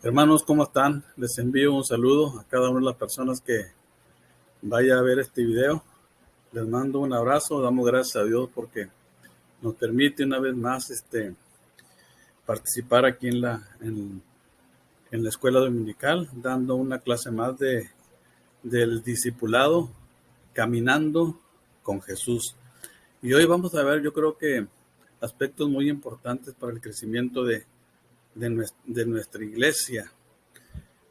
Hermanos, ¿cómo están? Les envío un saludo a cada una de las personas que vaya a ver este video. Les mando un abrazo, damos gracias a Dios porque nos permite una vez más participar aquí en la escuela dominical, dando una clase más del discipulado, caminando con Jesús. Y hoy vamos a ver, yo creo que aspectos muy importantes para el crecimiento de nuestra iglesia.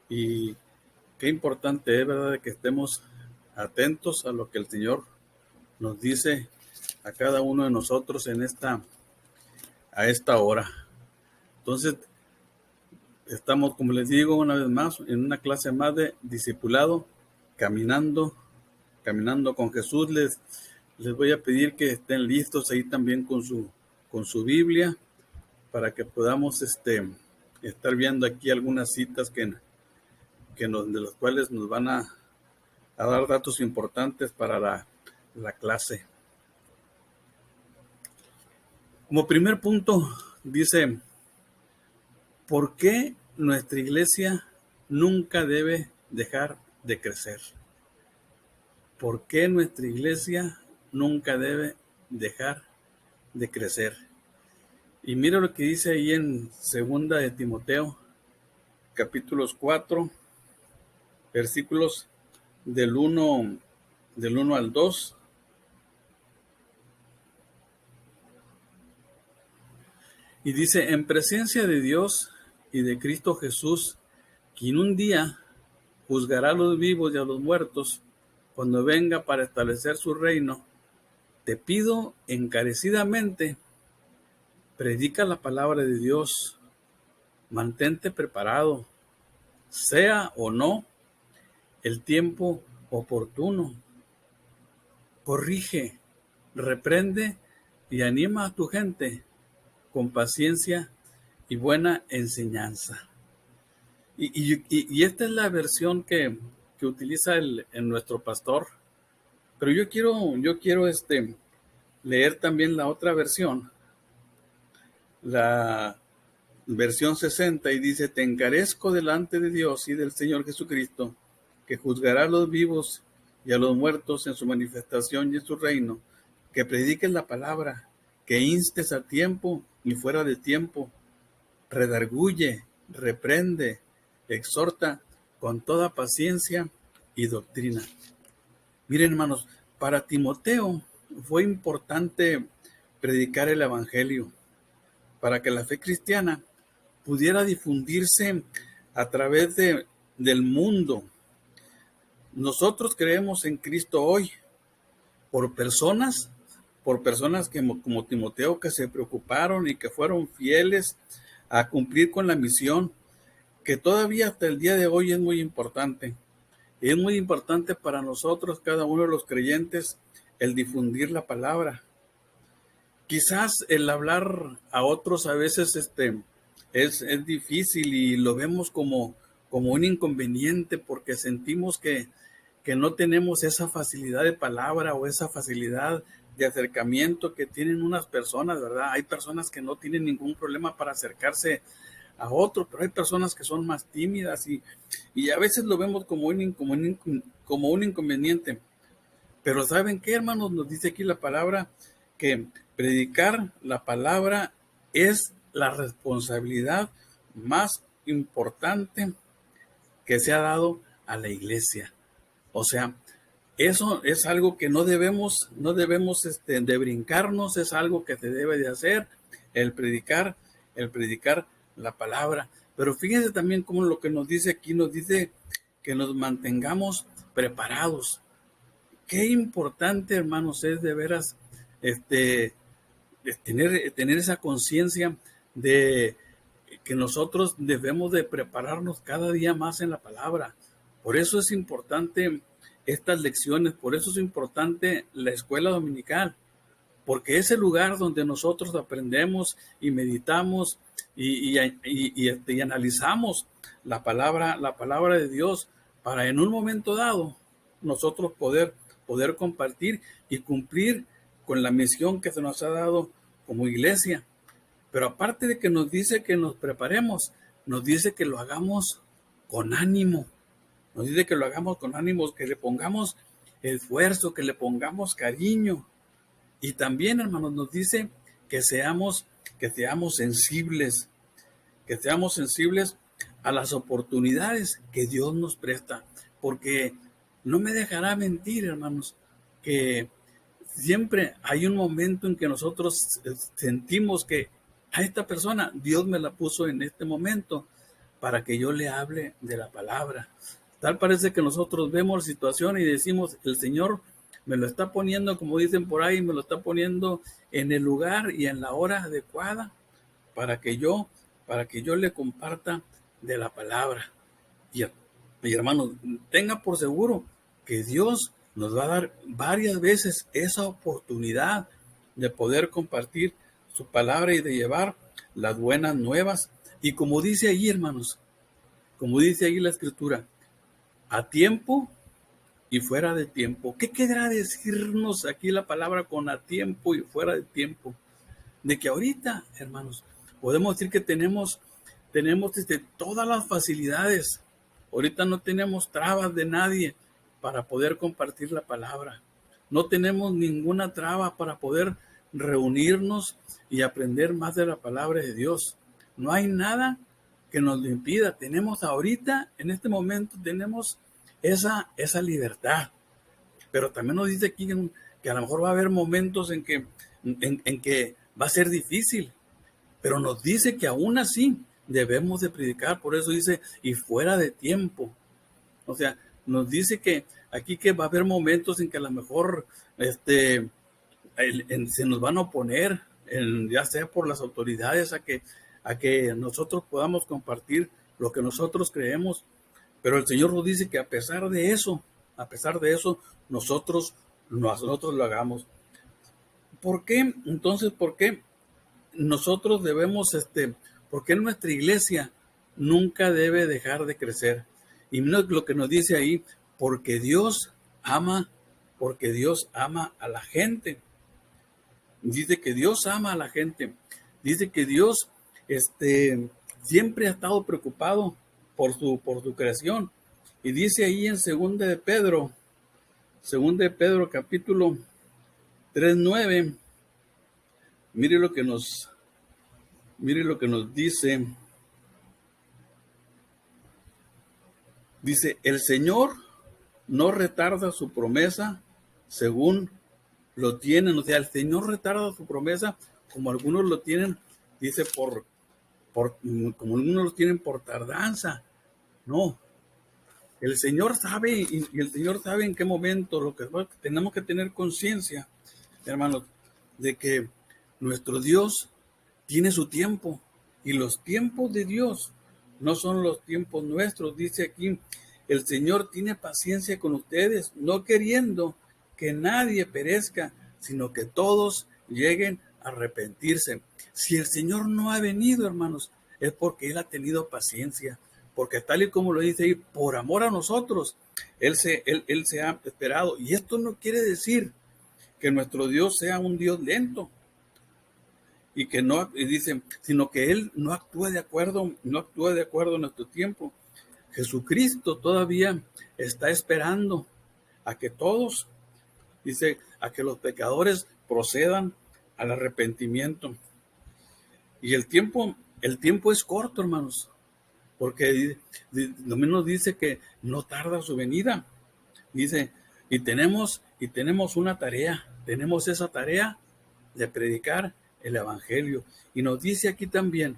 Y qué importante es, ¿verdad?, de que estemos atentos a lo que el Señor nos dice a cada uno de nosotros a esta hora. Entonces, estamos, como les digo una vez más, en una clase más de discipulado, caminando con Jesús. Les voy a pedir que estén listos ahí también con su Biblia para que podamos estar viendo aquí algunas citas de las cuales nos van a dar datos importantes para la clase. Como primer punto, dice, ¿por qué nuestra iglesia nunca debe dejar de crecer? ¿Por qué nuestra iglesia nunca debe dejar de crecer? Y mira lo que dice ahí en 2 de Timoteo, capítulos 4, versículos del 1 al 2. Y dice, en presencia de Dios y de Cristo Jesús, quien un día juzgará a los vivos y a los muertos, cuando venga para establecer su reino, te pido encarecidamente, predica la palabra de Dios, mantente preparado, sea o no el tiempo oportuno. Corrige, reprende y anima a tu gente con paciencia y buena enseñanza. Y esta es la versión que utiliza en nuestro pastor. Pero yo quiero leer también la otra versión, la versión 60, y dice, te encarezco delante de Dios y del Señor Jesucristo, que juzgará a los vivos y a los muertos en su manifestación y en su reino, que prediques la palabra, que instes a tiempo y fuera de tiempo, redarguye, reprende, exhorta con toda paciencia y doctrina. Miren, hermanos, para Timoteo fue importante predicar el evangelio para que la fe cristiana pudiera difundirse a través del mundo. Nosotros creemos en Cristo hoy por personas que como Timoteo, que se preocuparon y que fueron fieles a cumplir con la misión, que todavía hasta el día de hoy es muy importante. Es muy importante para nosotros, cada uno de los creyentes, el difundir la palabra. Quizás el hablar a otros a veces es difícil y lo vemos como un inconveniente porque sentimos que no tenemos esa facilidad de palabra o esa facilidad de acercamiento que tienen unas personas, ¿verdad? Hay personas que no tienen ningún problema para acercarse a otro, pero hay personas que son más tímidas y a veces lo vemos como un inconveniente. Pero ¿saben qué, hermanos? Nos dice aquí la palabra que predicar la palabra es la responsabilidad más importante que se ha dado a la iglesia. O sea, eso es algo que no debemos de brincarnos, es algo que se debe de hacer, el predicar la palabra. Pero fíjense también cómo lo que nos dice aquí, nos dice que nos mantengamos preparados. Qué importante, hermanos, es de veras tener esa conciencia de que nosotros debemos de prepararnos cada día más en la palabra. Por eso es importante estas lecciones, por eso es importante la escuela dominical, porque es el lugar donde nosotros aprendemos y meditamos y analizamos la palabra de Dios para en un momento dado nosotros poder compartir y cumplir con la misión que se nos ha dado como iglesia. Pero aparte de que nos dice que nos preparemos, nos dice que lo hagamos con ánimo. Nos dice que lo hagamos con ánimo, que le pongamos esfuerzo, que le pongamos cariño. Y también, hermanos, nos dice que seamos sensibles, que seamos sensibles a las oportunidades que Dios nos presta. Porque no me dejará mentir, hermanos, que siempre hay un momento en que nosotros sentimos que a esta persona Dios me la puso en este momento para que yo le hable de la palabra. Tal parece que nosotros vemos la situación y decimos, el Señor me lo está poniendo, como dicen por ahí, me lo está poniendo en el lugar y en la hora adecuada para que yo le comparta de la palabra. Y hermanos, tenga por seguro que Dios nos va a dar varias veces esa oportunidad de poder compartir su palabra y de llevar las buenas nuevas. Y como dice ahí, hermanos, como dice ahí la escritura, a tiempo y fuera de tiempo. ¿Qué querrá decirnos aquí la palabra con a tiempo y fuera de tiempo? De que ahorita, hermanos, podemos decir que tenemos todas las facilidades. Ahorita no tenemos trabas de nadie para poder compartir la palabra. No tenemos ninguna traba para poder reunirnos y aprender más de la palabra de Dios. No hay nada que nos lo impida. Tenemos ahorita, en este momento, tenemos esa libertad. Pero también nos dice aquí que a lo mejor va a haber momentos en que va a ser difícil. Pero nos dice que aún así debemos de predicar. Por eso dice, y fuera de tiempo. O sea, nos dice que aquí que va a haber momentos en que a lo mejor se nos van a oponer, ya sea por las autoridades, a que nosotros podamos compartir lo que nosotros creemos. Pero el Señor nos dice que a pesar de eso, nosotros lo hagamos. ¿Por qué? Entonces, ¿por qué nosotros debemos, por qué nuestra iglesia nunca debe dejar de crecer? Y mira lo que nos dice ahí, porque Dios ama a la gente. Dice que Dios ama a la gente. Dice que Dios siempre ha estado preocupado por su creación. Y dice ahí en 2 de Pedro capítulo 3:9, mire lo que nos dice. Dice, el Señor no retarda su promesa según lo tienen. O sea, el Señor retarda su promesa como algunos lo tienen, dice, como algunos lo tienen por tardanza. No, el Señor sabe y el Señor sabe en qué momento. Lo que tenemos que tener conciencia, hermanos, de que nuestro Dios tiene su tiempo y los tiempos de Dios no son los tiempos nuestros. Dice aquí, el Señor tiene paciencia con ustedes, no queriendo que nadie perezca, sino que todos lleguen a arrepentirse. Si el Señor no ha venido, hermanos, es porque Él ha tenido paciencia, porque tal y como lo dice ahí, por amor a nosotros, Él se ha esperado. Y esto no quiere decir que nuestro Dios sea un Dios lento, y que no, dicen, sino que Él no actúa de acuerdo a nuestro tiempo. Jesucristo todavía está esperando a que todos, dice, a que los pecadores procedan al arrepentimiento. Y el tiempo es corto, hermanos, porque también nos dice que no tarda su venida. Dice, y tenemos una tarea, tenemos esa tarea de predicar el evangelio. Y nos dice aquí también,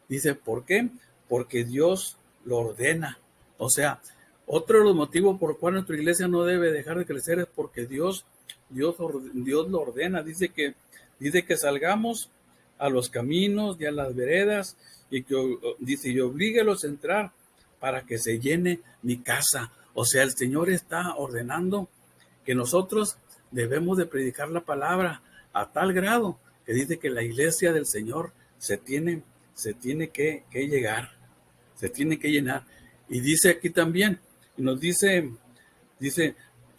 dice, ¿por qué? Porque Dios lo ordena. O sea, otro de los motivos por los cuales nuestra iglesia no debe dejar de crecer es porque Dios lo ordena. Dice que salgamos a los caminos y a las veredas y y oblíguelos a entrar para que se llene mi casa. O sea, el Señor está ordenando que nosotros debemos de predicar la palabra a tal grado que dice que la iglesia del Señor se tiene que llegar, se tiene que llenar. Y dice aquí también, nos dice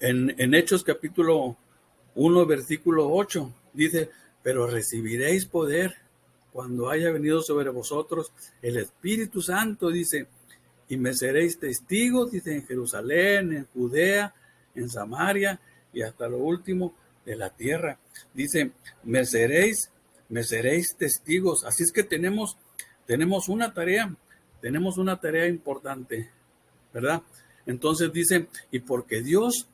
en Hechos capítulo 1, versículo 8, dice, pero recibiréis poder cuando haya venido sobre vosotros el Espíritu Santo, dice, y me seréis testigos, dice, en Jerusalén, en Judea, en Samaria y hasta lo último de la tierra. Dice, me seréis testigos. Así es que tenemos una tarea importante, ¿verdad? Entonces dice, y porque Dios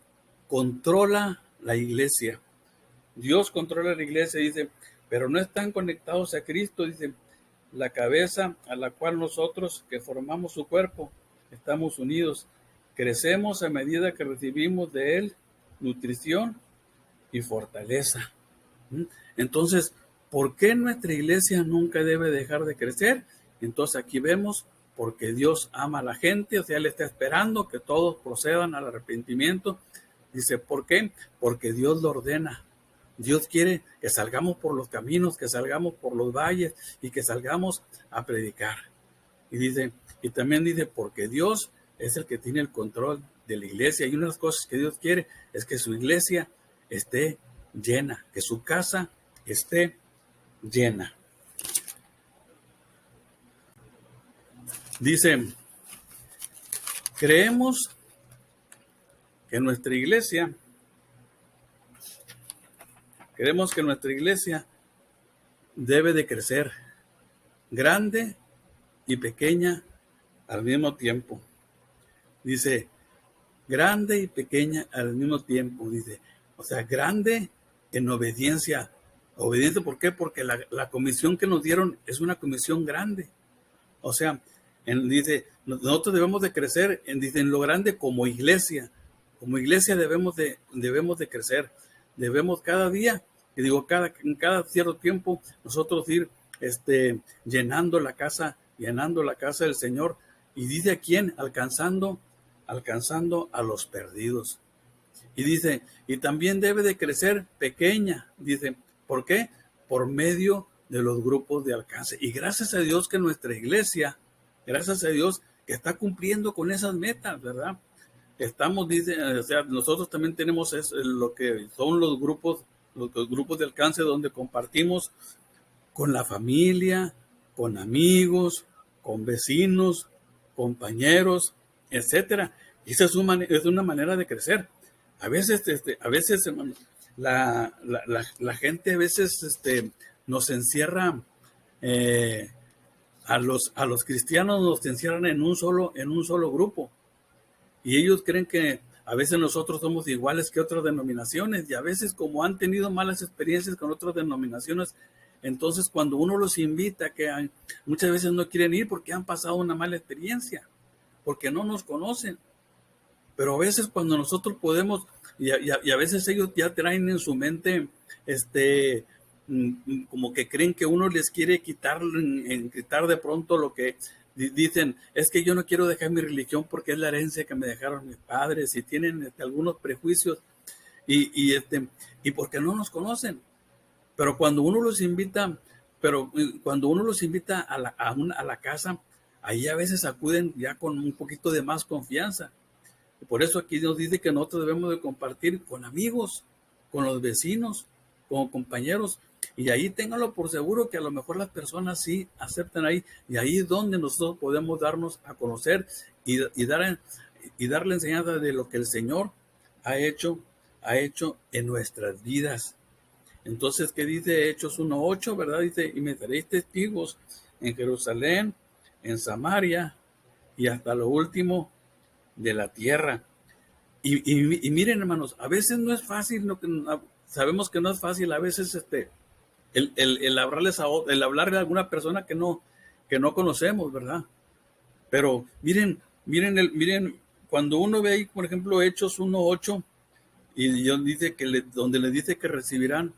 controla la iglesia. Dios controla la iglesia, dice, pero no están conectados a Cristo, dice, la cabeza a la cual nosotros que formamos su cuerpo estamos unidos. Crecemos a medida que recibimos de Él nutrición y fortaleza. Entonces, ¿por qué nuestra iglesia nunca debe dejar de crecer? Entonces aquí vemos, porque Dios ama a la gente, o sea, Él está esperando que todos procedan al arrepentimiento. Dice, ¿por qué? Porque Dios lo ordena. Dios quiere que salgamos por los caminos, que salgamos por los valles y que salgamos a predicar. Y dice, y también dice, porque Dios es el que tiene el control de la iglesia. Y una de las cosas que Dios quiere es que su iglesia esté llena, que su casa esté llena. Dice, creemos que nuestra iglesia debe de crecer, grande y pequeña al mismo tiempo. Dice, grande y pequeña al mismo tiempo. Dice, o sea, grande en obediencia. Obediencia, ¿por qué? Porque la comisión que nos dieron es una comisión grande. O sea, dice, nosotros debemos de crecer en lo grande como iglesia. Como iglesia debemos de crecer. Debemos cada día, en cada cierto tiempo, nosotros ir llenando la casa del Señor. Y dice a quién, alcanzando a los perdidos. Y dice, y también debe de crecer pequeña. Dice, ¿por qué? Por medio de los grupos de alcance. Y gracias a Dios que nuestra iglesia, gracias a Dios que está cumpliendo con esas metas, ¿verdad? O sea, nosotros también tenemos lo que son los grupos de alcance donde compartimos con la familia, con amigos, con vecinos, compañeros, etcétera. Y esa es una manera de crecer. A veces, hermano, la gente a veces nos encierra, a los cristianos nos encierran en un solo grupo. Y ellos creen que a veces nosotros somos iguales que otras denominaciones, y a veces como han tenido malas experiencias con otras denominaciones, entonces cuando uno los invita, muchas veces no quieren ir porque han pasado una mala experiencia, porque no nos conocen. Pero a veces cuando nosotros podemos, y a veces ellos ya traen en su mente, como que creen que uno les quiere quitar de pronto lo que dicen, es que yo no quiero dejar mi religión porque es la herencia que me dejaron mis padres, y tienen algunos prejuicios, y porque no nos conocen. Pero cuando uno los invita, a la casa, ahí a veces acuden ya con un poquito de más confianza. Por eso aquí nos dice que nosotros debemos de compartir con amigos, con los vecinos, con compañeros. Y ahí ténganlo por seguro que a lo mejor las personas sí aceptan ahí. Y ahí es donde nosotros podemos darnos a conocer y dar la enseñanza de lo que el Señor ha hecho en nuestras vidas. Entonces, ¿qué dice Hechos 1:8? ¿Verdad? Dice, y me daréis testigos en Jerusalén, en Samaria y hasta lo último de la tierra. Y miren, hermanos, a veces no es fácil, sabemos que no es fácil, a veces el hablarle a alguna persona que no conocemos, ¿verdad? Pero miren, cuando uno ve ahí, por ejemplo, Hechos 1:8, y Dios dice donde le dice que recibirán,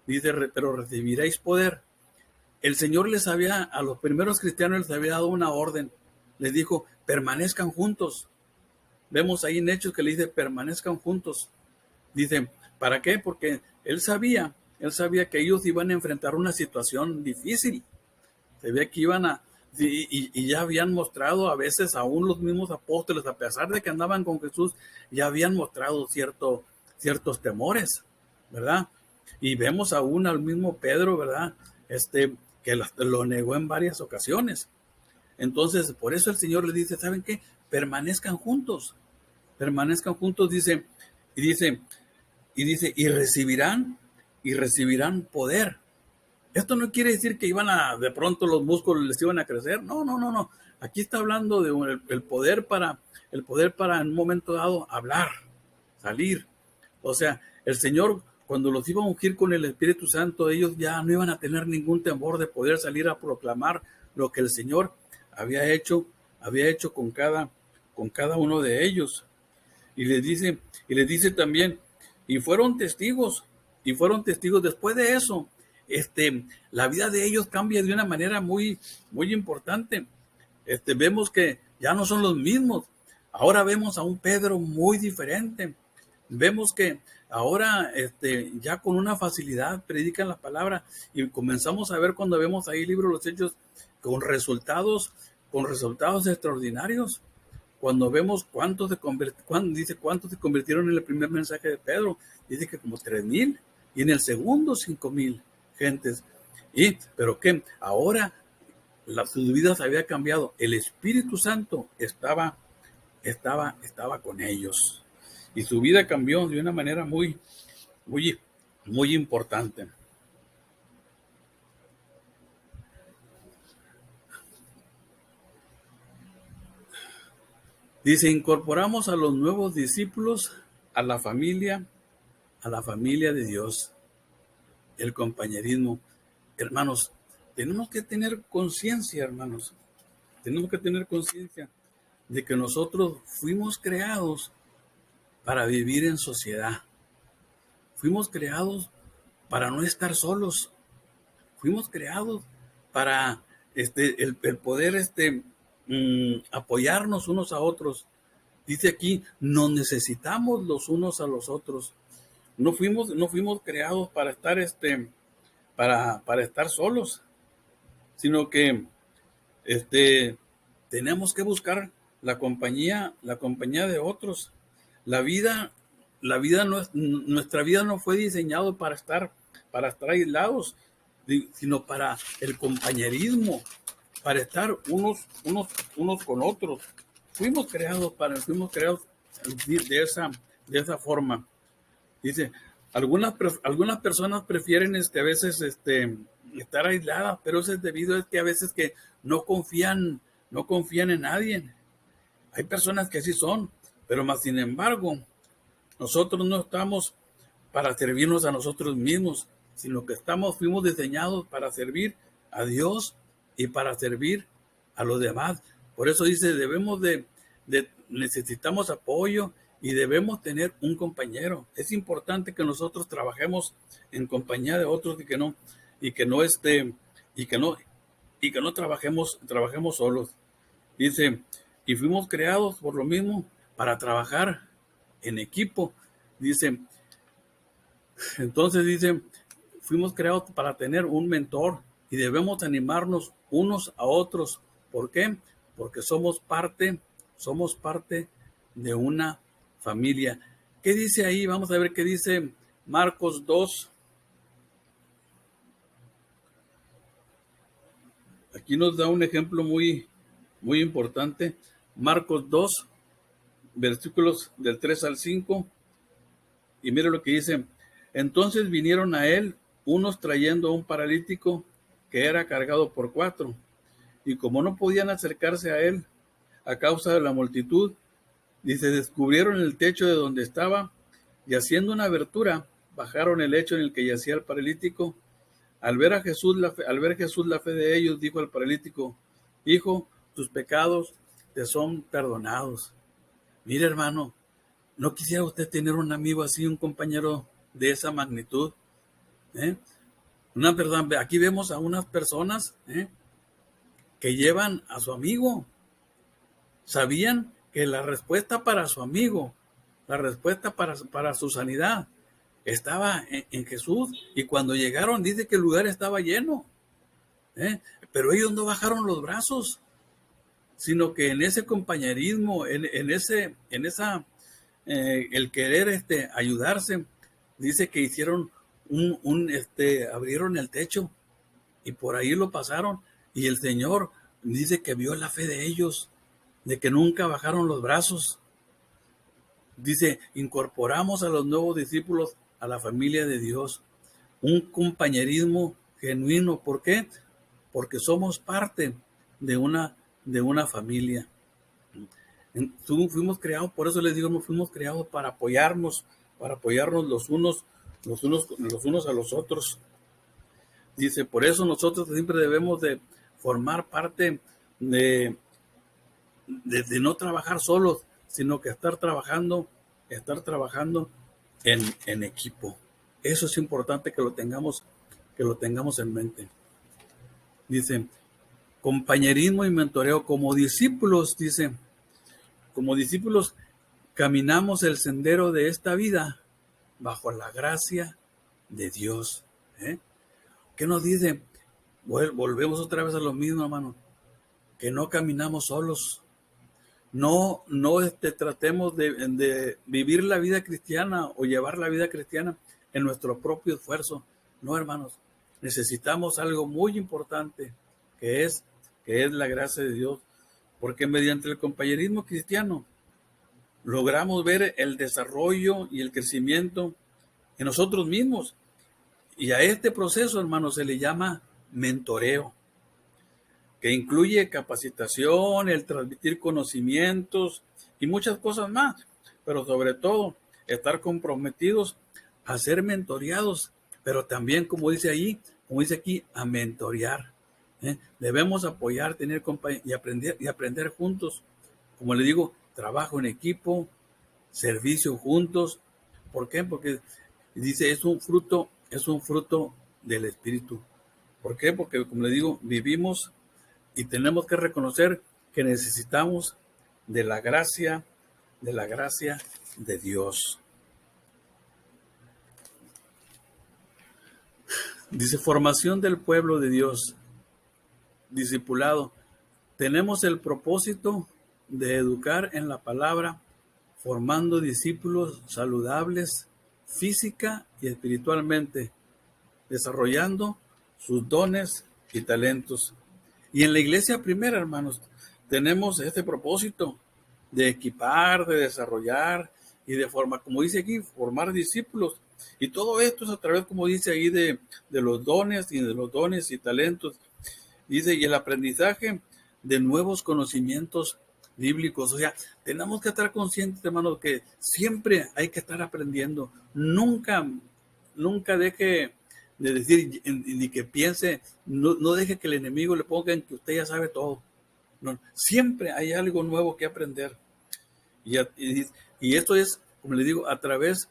dice, pero recibiréis poder. El Señor a los primeros cristianos les había dado una orden, les dijo, permanezcan juntos. Vemos ahí en Hechos que le dice, permanezcan juntos. Dice, ¿para qué? Porque él sabía que ellos iban a enfrentar una situación difícil. Se veía que y ya habían mostrado, a veces aún los mismos apóstoles, a pesar de que andaban con Jesús, ya habían mostrado ciertos temores, ¿verdad? Y vemos aún al mismo Pedro, ¿verdad? que lo negó en varias ocasiones. Entonces, por eso el Señor le dice, ¿saben qué? Permanezcan juntos, dice, y dice, y recibirán poder. Esto no quiere decir que de pronto los músculos les iban a crecer. No, no, no, no. Aquí está hablando de el poder para en un momento dado hablar, salir. O sea, el Señor, cuando los iba a ungir con el Espíritu Santo, ellos ya no iban a tener ningún temor de poder salir a proclamar lo que el Señor había hecho con cada uno de ellos. Y les dice también, y fueron testigos después de eso. La vida de ellos cambia de una manera muy, muy importante. Vemos que ya no son los mismos. Ahora vemos a un Pedro muy diferente. Vemos que ahora ya con una facilidad predican la palabra y comenzamos a ver cuando vemos ahí el libro de los Hechos con resultados extraordinarios. Cuando vemos cuántos se convirtieron en el primer mensaje de Pedro, dice que como 3,000 y en el segundo 5,000 gentes. Pero que ahora sus vidas había cambiado. El Espíritu Santo estaba con ellos y su vida cambió de una manera muy, muy, muy importante. Dice, incorporamos a los nuevos discípulos a la familia de Dios. El compañerismo. Hermanos, tenemos que tener conciencia, hermanos. Tenemos que tener conciencia de que nosotros fuimos creados para vivir en sociedad. Fuimos creados para no estar solos. Fuimos creados para el poder apoyarnos unos a otros. Dice aquí, nos necesitamos los unos a los otros. No fuimos creados para estar para estar solos, sino que tenemos que buscar la compañía de otros. Nuestra vida no fue diseñado para estar aislados, sino para el compañerismo, para estar unos con otros. Fuimos creados de esa forma. Dice, algunas personas prefieren a veces estar aisladas, pero eso es debido a que a veces que no confían en nadie. Hay personas que así son, pero más sin embargo, nosotros no estamos para servirnos a nosotros mismos, sino que fuimos diseñados para servir a Dios y para servir a los demás. Por eso dice, necesitamos apoyo y debemos tener un compañero. Es importante que nosotros trabajemos en compañía de otros y que no trabajemos solos. Dice, y fuimos creados por lo mismo para trabajar en equipo. Dice, entonces dice, fuimos creados para tener un mentor y debemos animarnos unos a otros. ¿Por qué? Porque somos parte de una familia. ¿Qué dice ahí? Vamos a ver qué dice Marcos 2. Aquí nos da un ejemplo muy, muy importante. Marcos 2, versículos del 3 al 5. Y mire lo que dice. Entonces vinieron a él unos trayendo a un paralítico que era cargado por 4. Y como no podían acercarse a él a causa de la multitud, dice, descubrieron el techo de donde estaba y haciendo una abertura, bajaron el lecho en el que yacía el paralítico. Al ver Jesús la fe de ellos, dijo al paralítico, hijo, tus pecados te son perdonados. Mire, hermano, ¿no quisiera usted tener un amigo así, un compañero de esa magnitud? Aquí vemos a unas personas que llevan a su amigo. Sabían que la respuesta para su amigo, la respuesta para su sanidad, estaba en Jesús. Y cuando llegaron, dice que el lugar estaba lleno. Pero ellos no bajaron los brazos, sino que en ese compañerismo, el querer ayudarse, dice que hicieron abrieron el techo y por ahí lo pasaron. Y el Señor dice que vio la fe de ellos, de que nunca bajaron los brazos. Dice, incorporamos a los nuevos discípulos a la familia de Dios. Un compañerismo genuino. ¿Por qué? Porque somos parte de una familia. Fuimos creados, por eso les digo, no fuimos creados para apoyarnos los unos a los otros. Dice, por eso nosotros siempre debemos de formar parte de no trabajar solos, sino que estar trabajando en equipo. Eso es importante que lo tengamos en mente. Dice, compañerismo y mentoreo como discípulos, dice, como discípulos caminamos el sendero de esta vida bajo la gracia de Dios. ¿Qué nos dice? Volvemos otra vez a lo mismo, hermano, que no caminamos solos. No tratemos de vivir la vida cristiana o llevar la vida cristiana en nuestro propio esfuerzo. No, hermanos, necesitamos algo muy importante, que es la gracia de Dios, porque mediante el compañerismo cristiano logramos ver el desarrollo y el crecimiento en nosotros mismos. Y a este proceso, hermanos, se le llama mentoreo, que incluye capacitación, el transmitir conocimientos y muchas cosas más, pero sobre todo estar comprometidos a ser mentoreados, pero también, como dice aquí, a mentorear. Debemos apoyar, tener compañía y aprender juntos. Como le digo, trabajo en equipo, servicio juntos. ¿Por qué? Porque dice, es un fruto del Espíritu. ¿Por qué? Porque, como le digo, vivimos y tenemos que reconocer que necesitamos de la gracia de Dios. Dice, formación del pueblo de Dios, discipulado. Tenemos el propósito de educar en la palabra, formando discípulos saludables física y espiritualmente, desarrollando sus dones y talentos. Y en la iglesia primera, hermanos, tenemos este propósito de equipar, de desarrollar y de formar, como dice aquí, formar discípulos. Y todo esto es a través, como dice ahí, de los dones y talentos. Dice, y el aprendizaje de nuevos conocimientos bíblicos. O sea, tenemos que estar conscientes, hermanos, que siempre hay que estar aprendiendo. Nunca deje de decir ni que piense, no deje que el enemigo le ponga en que usted ya sabe todo. No, siempre hay algo nuevo que aprender. Y esto es, como le digo, a través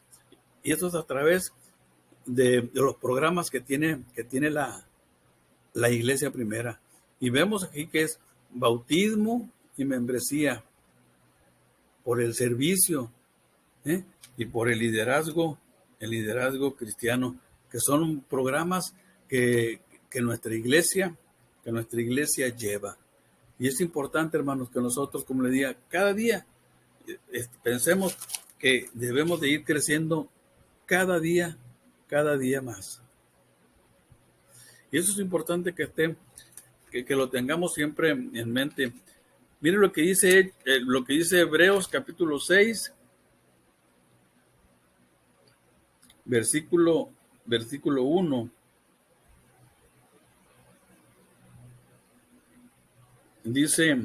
de los programas que tiene la iglesia primera. Y vemos aquí que es bautismo y membresía por el servicio, y por el liderazgo cristiano, que son programas que nuestra iglesia lleva. Y es importante, hermanos, que nosotros, como le diga, cada día pensemos que debemos de ir creciendo cada día más. Y eso es importante que lo tengamos siempre en mente. Miren lo que dice Hebreos capítulo 6, versículo 1. Dice,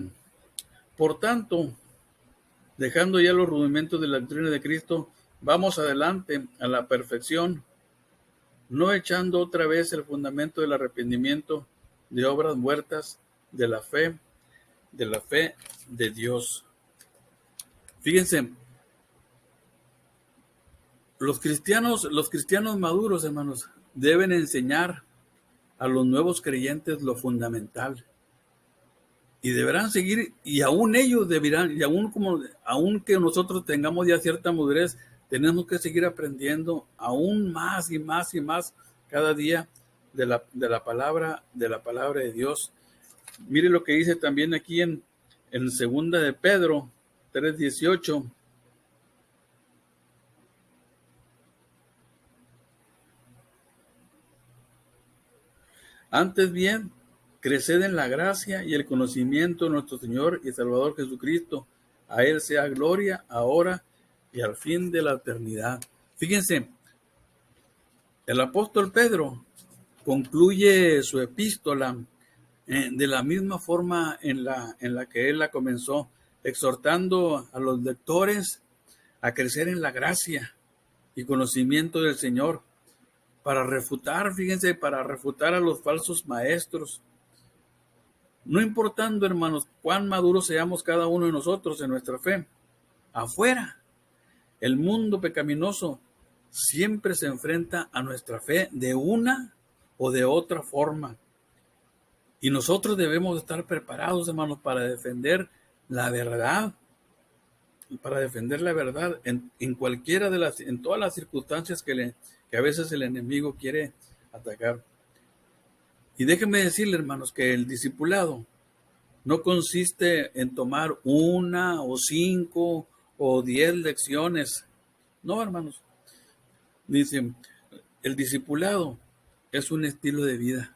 por tanto, dejando ya los rudimentos de la doctrina de Cristo, vamos adelante a la perfección, no echando otra vez el fundamento del arrepentimiento de obras muertas, de la fe de Dios. Fíjense, los cristianos maduros, hermanos, deben enseñar a los nuevos creyentes lo fundamental. Y deberán seguir, y aún ellos deberán, y aún que nosotros tengamos ya cierta madurez, tenemos que seguir aprendiendo aún más y más y más cada día de la palabra de Dios. Mire lo que dice también aquí en segunda de Pedro 3:18. Antes bien, creced en la gracia y el conocimiento de nuestro Señor y Salvador Jesucristo. A Él sea gloria ahora y al fin de la eternidad. Fíjense, el apóstol Pedro concluye su epístola de la misma forma en la que él la comenzó, exhortando a los lectores a crecer en la gracia y conocimiento del Señor, para refutar, fíjense, para refutar a los falsos maestros. No importando, hermanos, cuán maduros seamos cada uno de nosotros en nuestra fe, afuera, el mundo pecaminoso siempre se enfrenta a nuestra fe de una o de otra forma. Y nosotros debemos estar preparados, hermanos, para defender la verdad, en cualquiera de en todas las circunstancias que a veces el enemigo quiere atacar. Y déjenme decirle, hermanos, que el discipulado no consiste en tomar 1 o 5 o 10 lecciones. No, hermanos. Dicen, el discipulado es un estilo de vida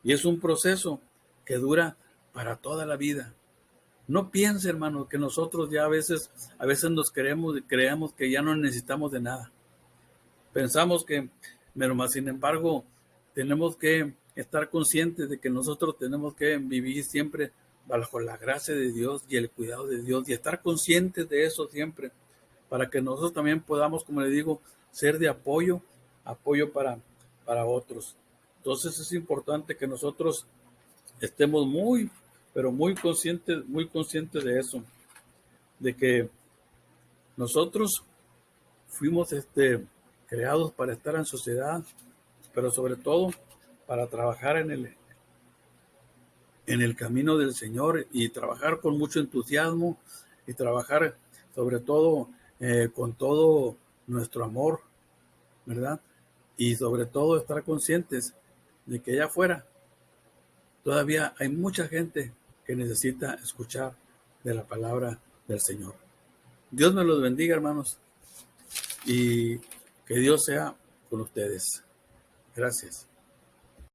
y es un proceso que dura para toda la vida. No piense, hermano, que nosotros ya a veces creemos que ya no necesitamos de nada. Pensamos que, pero más sin embargo, tenemos que estar conscientes de que nosotros tenemos que vivir siempre bajo la gracia de Dios y el cuidado de Dios y estar conscientes de eso siempre, para que nosotros también podamos, como le digo, ser de apoyo para otros. Entonces es importante que nosotros estemos pero muy conscientes de eso, de que nosotros fuimos creados para estar en sociedad, pero sobre todo para trabajar en el camino del Señor y trabajar con mucho entusiasmo y trabajar sobre todo con todo nuestro amor, ¿verdad? Y sobre todo estar conscientes de que allá afuera todavía hay mucha gente que necesita escuchar de la palabra del Señor. Dios me los bendiga, hermanos, y que Dios sea con ustedes. Gracias.